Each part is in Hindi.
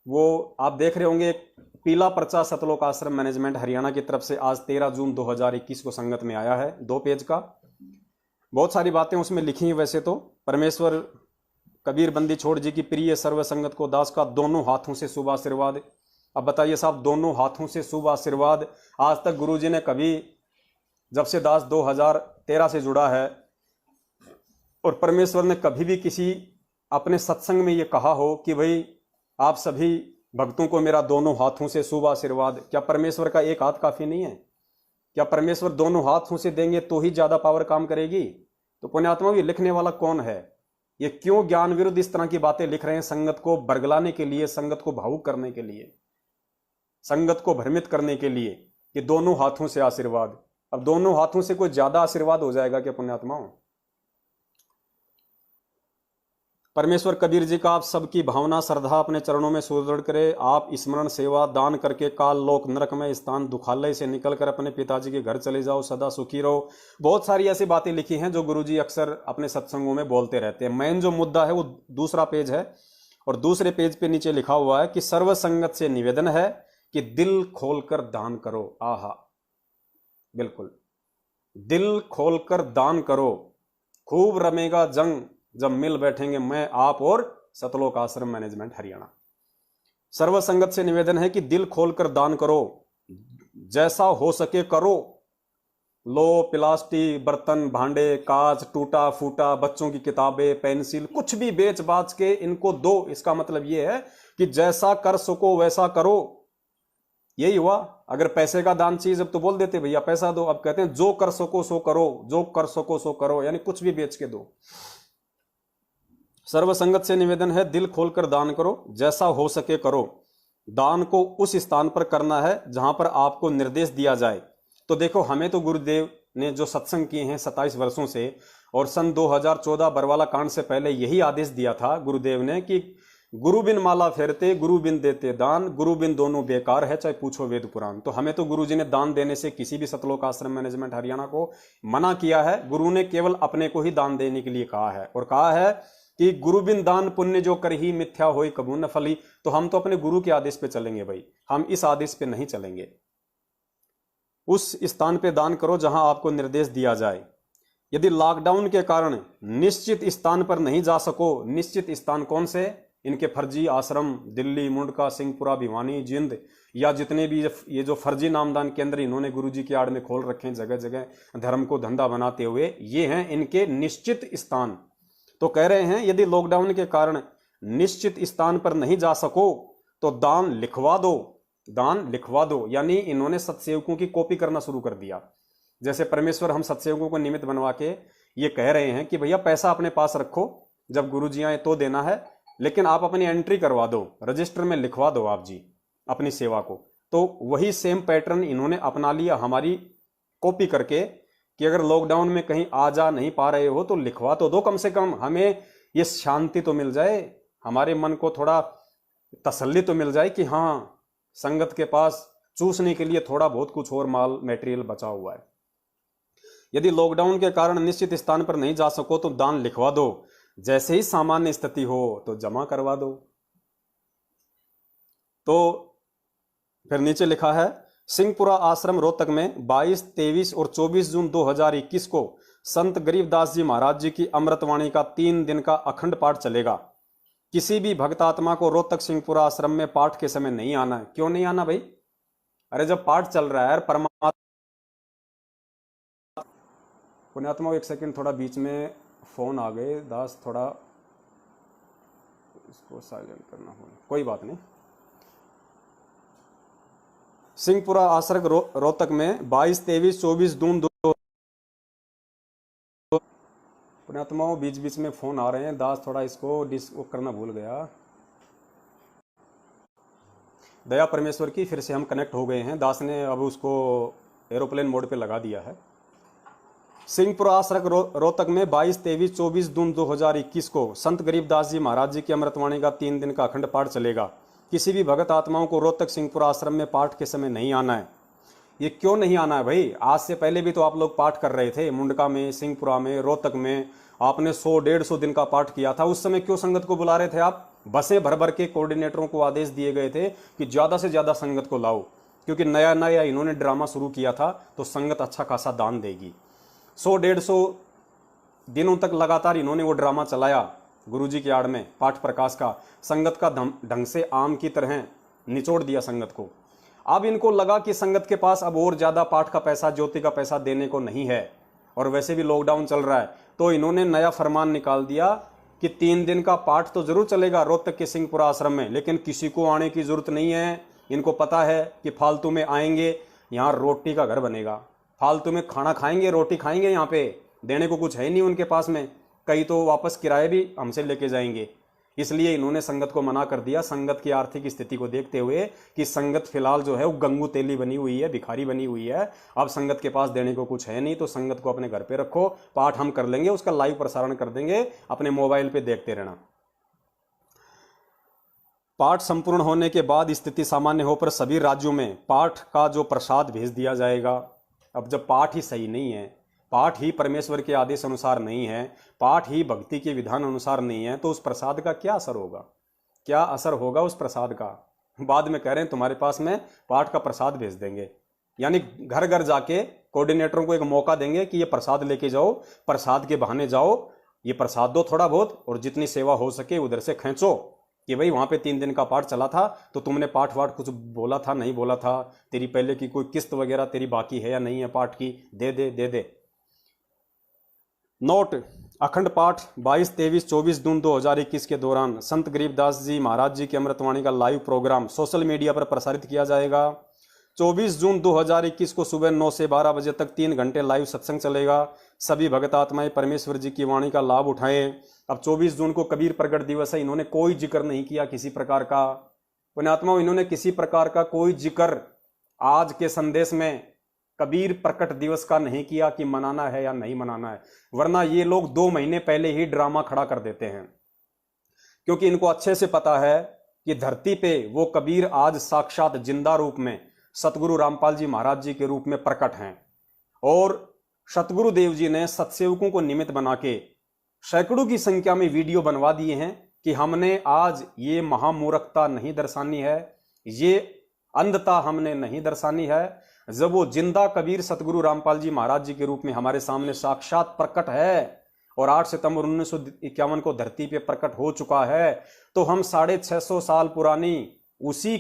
वो आप देख रहे होंगे, एक पीला पर्चा सतलोक आश्रम मैनेजमेंट हरियाणा की तरफ से आज 13 जून 2021 को संगत में आया है, 2 पेज का। बहुत सारी बातें उसमें लिखी हैं। वैसे तो परमेश्वर कबीर बंदी छोड़ जी की प्रिय सर्व संगत को दास का दोनों हाथों से शुभ आशीर्वाद। अब बताइए साहब, दोनों हाथों से शुभ आशीर्वाद। आज तक गुरुजी ने कभी, जब से दास 2013 से जुड़ा है, और परमेश्वर ने कभी भी किसी अपने सत्संग में ये कहा हो कि भाई आप सभी भक्तों को मेरा दोनों हाथों से शुभ आशीर्वाद, क्या परमेश्वर का एक हाथ काफी नहीं है? क्या परमेश्वर दोनों हाथों से देंगे तो ही ज्यादा पावर काम करेगी? तो पुण्यात्मा, ये लिखने वाला कौन है? ये क्यों ज्ञान विरुद्ध इस तरह की बातें लिख रहे हैं? संगत को बरगलाने के लिए, संगत को भावुक करने के लिए, संगत को भ्रमित करने के लिए कि दोनों हाथों से आशीर्वाद। अब दोनों हाथों से कोई ज्यादा आशीर्वाद हो जाएगा क्या पुण्यात्माओं? परमेश्वर कबीर जी का आप सबकी भावना श्रद्धा अपने चरणों में सुदृढ़ करे। आप स्मरण सेवा दान करके काल लोक नरक में स्थान दुखालय से निकलकर अपने पिताजी के घर चले जाओ, सदा सुखी रहो। बहुत सारी ऐसी बातें लिखी हैं जो गुरुजी अक्सर अपने सत्संगों में बोलते रहते हैं। मेन जो मुद्दा है वो दूसरा पेज है, और दूसरे पेज पे नीचे लिखा हुआ है कि सर्व संगत से निवेदन है कि दिल खोलकर दान करो। आहा, बिल्कुल, दिल खोलकर दान करो, खूब रमेगा जंग जब मिल बैठेंगे मैं आप और सतलोक आश्रम मैनेजमेंट हरियाणा। सर्व संगत से निवेदन है कि दिल खोलकर दान करो, जैसा हो सके करो। लो प्लास्टिक, बर्तन, भांडे, कांच, टूटा फूटा, बच्चों की किताबें, पेंसिल, कुछ भी बेच बाच के इनको दो। इसका मतलब यह है कि जैसा कर सको वैसा करो। यही हुआ। अगर पैसे का दान चाहिए जब तो बोल देते भैया पैसा दो, अब कहते हैं जो कर सको सो करो, जो कर सको सो करो, यानी कुछ भी बेच के दो। सर्व संगत से निवेदन है दिल खोलकर दान करो, जैसा हो सके करो। दान को उस स्थान पर करना है जहां पर आपको निर्देश दिया जाए। तो देखो, हमें तो गुरुदेव ने जो सत्संग किए हैं 27 वर्षों से, और सन 2014 बरवाला कांड से पहले यही आदेश दिया था गुरुदेव ने कि गुरु बिन माला फेरते, गुरु बिन देते दान, गुरु बिन दोनों बेकार है, चाहे पूछो वेद पुराण। तो हमें तो गुरु जी ने दान देने से किसी भी सतलोक आश्रम मैनेजमेंट हरियाणा को मना किया है। गुरु ने केवल अपने को ही दान देने के लिए कहा है, और कहा है कि गुरु बिन दान पुण्य जो कर ही मिथ्या होई कबू न फली। तो हम तो अपने गुरु के आदेश पे चलेंगे भाई, हम इस आदेश पे नहीं चलेंगे। उस स्थान पे दान करो जहां आपको निर्देश दिया जाए। यदि लॉकडाउन के कारण निश्चित स्थान पर नहीं जा सको, निश्चित स्थान कौन से? इनके फर्जी आश्रम दिल्ली, मुंडका, सिंहपुरा, भिवानी, जिंद, या जितने भी ये जो फर्जी नामदान केंद्र इन्होंने गुरुजी की आड़ में खोल रखे हैं जगह जगह धर्म को धंधा बनाते हुए, ये हैं इनके निश्चित स्थान। तो कह रहे हैं यदि लॉकडाउन के कारण निश्चित स्थान पर नहीं जा सको तो दान लिखवा दो, दान लिखवा दो। यानी इन्होंने सत्सेवकों की कॉपी करना शुरू कर दिया। जैसे परमेश्वर हम सत्सेवकों को निमित्त बनवा के ये कह रहे हैं कि भैया पैसा अपने पास रखो, जब गुरुजी आए तो देना है, लेकिन आप अपनी एंट्री करवा दो, रजिस्टर में लिखवा दो आप जी अपनी सेवा को। तो वही सेम पैटर्न इन्होंने अपना लिया हमारी कॉपी करके कि अगर लॉकडाउन में कहीं आ जा नहीं पा रहे हो तो लिखवा तो दो, कम से कम हमें ये शांति तो मिल जाए, हमारे मन को थोड़ा तसल्ली तो मिल जाए कि हाँ संगत के पास चूसने के लिए थोड़ा बहुत कुछ और माल मटेरियल बचा हुआ है। यदि लॉकडाउन के कारण निश्चित स्थान पर नहीं जा सको तो दान लिखवा दो, जैसे ही सामान्य स्थिति हो तो जमा करवा दो। तो फिर नीचे लिखा है सिंहपुरा आश्रम रोहतक में 22, 23 और 24 जून 2021 को संत गरीबदास जी महाराज जी की अमृतवाणी का 3 दिन का अखंड पाठ चलेगा। किसी भी भक्तात्मा को रोहतक सिंहपुरा आश्रम में पाठ के समय नहीं आना है। क्यों नहीं आना भाई? अरे जब पाठ चल रहा है परमात्मा। पुण्यात्मा, एक सेकंड, थोड़ा बीच में फोन आ गए दास, थोड़ा इसको साइलेंट करना होगा, कोई बात नहीं। सिंहपुरा आश्रम रोहतक में 22, 23, 24 जून पुण्यात्माओं, बीच बीच में फोन आ रहे हैं दास, थोड़ा इसको डिस्क करना भूल गया। दया परमेश्वर की, फिर से हम कनेक्ट हो गए हैं। दास ने अब उसको एरोप्लेन मोड पे लगा दिया है। सिंहपुरा आश्रम रोहतक में 22, 23, 24 जून 2021 को संत गरीबदास जी महाराज जी की अमृतवाणी का 3 दिन का अखंड पाठ चलेगा। किसी भी भगत आत्माओं को रोहतक सिंहपुरा आश्रम में पाठ के समय नहीं आना है। ये क्यों नहीं आना है भाई? आज से पहले भी तो आप लोग पाठ कर रहे थे, मुंडका में, सिंहपुरा में, रोहतक में आपने 100, 150 दिन का पाठ किया था। उस समय क्यों संगत को बुला रहे थे आप? बसें भर भर के कोऑर्डिनेटरों को आदेश दिए गए थे कि ज्यादा से ज्यादा संगत को लाओ, क्योंकि नया नया इन्होंने ड्रामा शुरू किया था तो संगत अच्छा खासा दान देगी। 100-150 दिनों तक लगातार इन्होंने वो ड्रामा चलाया गुरुजी की आड़ में, पाठ प्रकाश का। संगत का ढंग से आम की तरह निचोड़ दिया संगत को। अब इनको लगा कि संगत के पास अब और ज्यादा पाठ का पैसा, ज्योति का पैसा देने को नहीं है, और वैसे भी लॉकडाउन चल रहा है, तो इन्होंने नया फरमान निकाल दिया कि 3 दिन का पाठ तो जरूर चलेगा रोहतक के सिंहपुरा आश्रम में, लेकिन किसी को आने की जरूरत नहीं है। इनको पता है कि फालतू में आएंगे, यहाँ रोटी का घर बनेगा, फालतू में खाना खाएंगे, रोटी खाएंगे, यहाँ पे देने को कुछ है ही नहीं उनके पास में, कई तो वापस किराए भी हमसे लेके जाएंगे। इसलिए इन्होंने संगत को मना कर दिया, संगत की आर्थिक स्थिति को देखते हुए कि संगत फिलहाल जो है वो गंगू तेली बनी हुई है, भिखारी बनी हुई है, अब संगत के पास देने को कुछ है नहीं, तो संगत को अपने घर पे रखो, पाठ हम कर लेंगे, उसका लाइव प्रसारण कर देंगे, अपने मोबाइल पे देखते रहना। पाठ संपूर्ण होने के बाद स्थिति सामान्य हो पर सभी राज्यों में पाठ का जो प्रसाद भेज दिया जाएगा। अब जब पाठ ही सही नहीं है, पाठ ही परमेश्वर के आदेश अनुसार नहीं है, पाठ ही भक्ति के विधान अनुसार नहीं है, तो उस प्रसाद का क्या असर होगा? क्या असर होगा उस प्रसाद का? बाद में कह रहे हैं तुम्हारे पास में पाठ का प्रसाद भेज देंगे, यानी घर घर जाके कोऑर्डिनेटरों को एक मौका देंगे कि ये प्रसाद लेके जाओ, प्रसाद के बहाने जाओ, ये प्रसाद दो थोड़ा बहुत, और जितनी सेवा हो सके उधर से खींचो कि भाई वहां पे 3 दिन का पाठ चला था तो तुमने पाठ वाठ कुछ बोला था, नहीं बोला था, तेरी पहले की कोई किस्त वगैरह तेरी बाकी है या नहीं है पाठ की, दे दे दे दे। नोट: अखंड पाठ 22, 23, 24 जून 2021 के दौरान संत गरीबदास जी महाराज जी की अमृतवाणी का लाइव प्रोग्राम सोशल मीडिया पर प्रसारित किया जाएगा। 24 जून 2021 को सुबह 9 से 12 बजे तक 3 घंटे लाइव सत्संग चलेगा। सभी भगत आत्माएं परमेश्वर जी की वाणी का लाभ उठाएं। अब 24 जून को कबीर प्रकट दिवस है, इन्होंने कोई जिक्र नहीं किया किसी प्रकार का, पुण्यात्माओं इन्होंने किसी प्रकार का कोई जिक्र आज के संदेश में कबीर प्रकट दिवस का नहीं किया कि मनाना है या नहीं मनाना है, वरना ये लोग 2 महीने पहले ही ड्रामा खड़ा कर देते हैं, क्योंकि इनको अच्छे से पता है कि धरती पे वो कबीर आज साक्षात जिंदा रूप में सतगुरु रामपाल जी महाराज जी के रूप में प्रकट हैं, और सतगुरु देव जी ने सत्सेवकों को निमित्त बना के सैकड़ों की संख्या में वीडियो बनवा दिए हैं कि हमने आज ये महामूर्खता नहीं दर्शानी है, ये अंधता हमने नहीं दर्शानी है। जब वो जिंदा कबीर सतगुरु रामपाल जी महाराज जी के रूप में हमारे सामने साक्षात प्रकट है और 8 सितंबर 1951 को धरती पे प्रकट हो चुका है, तो हम 650 साल पुरानी उसी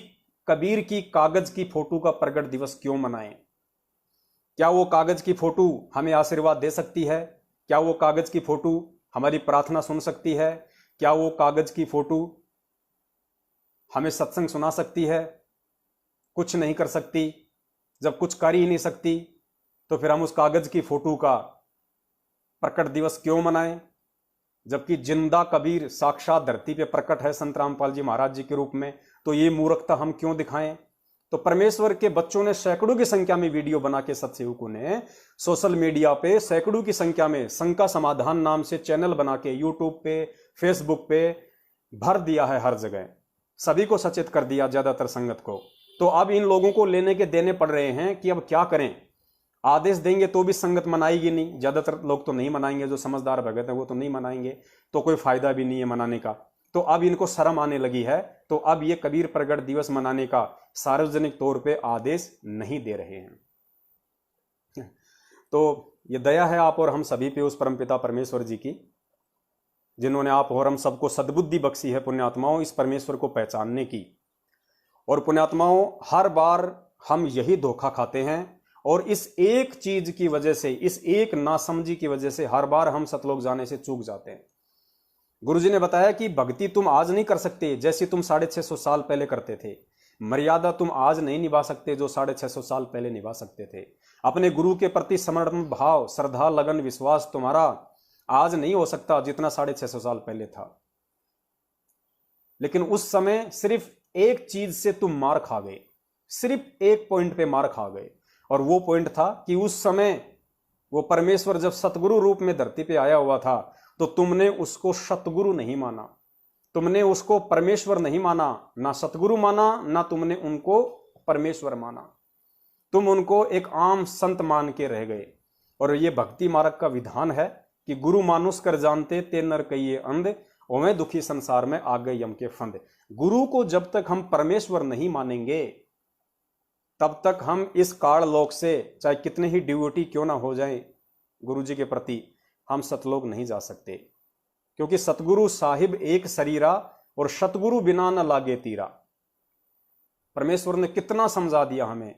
कबीर की कागज की फोटो का प्रकट दिवस क्यों मनाएं? क्या वो कागज की फोटो हमें आशीर्वाद दे सकती है? क्या वो कागज की फोटो हमारी प्रार्थना सुन सकती है? क्या वो कागज की फोटो हमें सत्संग सुना सकती है? कुछ नहीं कर सकती। जब कुछ कर ही नहीं सकती तो फिर हम उस कागज की फोटो का प्रकट दिवस क्यों मनाएं? जबकि जिंदा कबीर साक्षात धरती पे प्रकट है संत रामपाल जी महाराज जी के रूप में, तो ये मूर्खता हम क्यों दिखाएं? तो परमेश्वर के बच्चों ने सैकड़ों की संख्या में वीडियो बना के सत्सेवकों ने सोशल मीडिया पे सैकड़ों की संख्या में शंका समाधान नाम से चैनल बना के यूट्यूब पे, फेसबुक पे भर दिया है, हर जगह सभी को सचेत कर दिया, ज्यादातर संगत को। तो अब इन लोगों को लेने के देने पड़ रहे हैं कि अब क्या करें। आदेश देंगे तो भी संगत मनाएगी नहीं, ज्यादातर लोग तो नहीं मनाएंगे, जो समझदार भगत है वो तो नहीं मनाएंगे, तो कोई फायदा भी नहीं है मनाने का। तो अब इनको शर्म आने लगी है, तो अब ये कबीर प्रकट दिवस मनाने का सार्वजनिक तौर पे आदेश नहीं दे रहे हैं। तो ये दया है आप और हम सभी पे उस परमपिता परमेश्वर जी की, जिन्होंने आप और हम सबको सद्बुद्धि बख्शी है पुण्यात्माओं, इस परमेश्वर को पहचानने की। और पुण्यात्माओं, हर बार हम यही धोखा खाते हैं, और इस एक चीज की वजह से, इस एक नासमझी की वजह से हर बार हम सतलोक जाने से चूक जाते हैं। गुरुजी ने बताया कि भक्ति तुम आज नहीं कर सकते जैसी तुम 650 साल पहले करते थे, मर्यादा तुम आज नहीं निभा सकते जो 650 साल पहले निभा सकते थे। अपने गुरु के प्रति समर्पण भाव, श्रद्धा, लगन, विश्वास तुम्हारा आज नहीं हो सकता जितना 650 साल पहले था। लेकिन उस समय सिर्फ एक चीज से तुम मार खा गए, सिर्फ एक पॉइंट पे मार खा गए, और वो पॉइंट था कि उस समय वो परमेश्वर जब सतगुरु रूप में धरती पे आया हुआ था तो तुमने उसको सतगुरु नहीं माना, तुमने उसको परमेश्वर नहीं माना, ना सतगुरु माना, ना तुमने उनको परमेश्वर माना, तुम उनको एक आम संत मान के रह गए। और ये भक्ति मार्ग का विधान है कि गुरु मानुष कर जानते ते नर कहिए अंध, ओवें दुखी संसार में आ गए यम के फंद। गुरु को जब तक हम परमेश्वर नहीं मानेंगे तब तक हम इस काल लोक से चाहे कितने ही डिवोटी क्यों ना हो जाएं गुरु जी के प्रति, हम सतलोक नहीं जा सकते। क्योंकि सतगुरु साहिब एक शरीरा और सतगुरु बिना न लागे तीरा। परमेश्वर ने कितना समझा दिया हमें,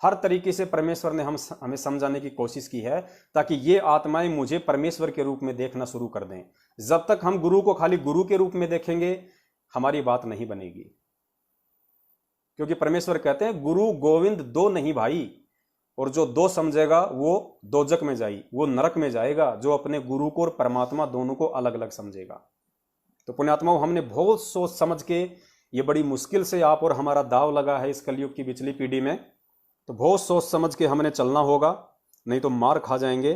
हर तरीके से परमेश्वर ने हमें समझाने की कोशिश की है ताकि ये आत्माएं मुझे परमेश्वर के रूप में देखना शुरू कर दें। जब तक हम गुरु को खाली गुरु के रूप में देखेंगे हमारी बात नहीं बनेगी। क्योंकि परमेश्वर कहते हैं गुरु गोविंद दो नहीं भाई, और जो दो समझेगा वो दोजक में जाई, वो नरक में जाएगा, जो अपने गुरु को और परमात्मा दोनों को अलग अलग समझेगा। तो पुण्यात्माओं, हमने बहुत सोच समझ के, ये बड़ी मुश्किल से आप और हमारा दाव लगा है इस कलयुग की पिछली पीढ़ी में, तो बहुत सोच समझ के हमने चलना होगा, नहीं तो मार खा जाएंगे।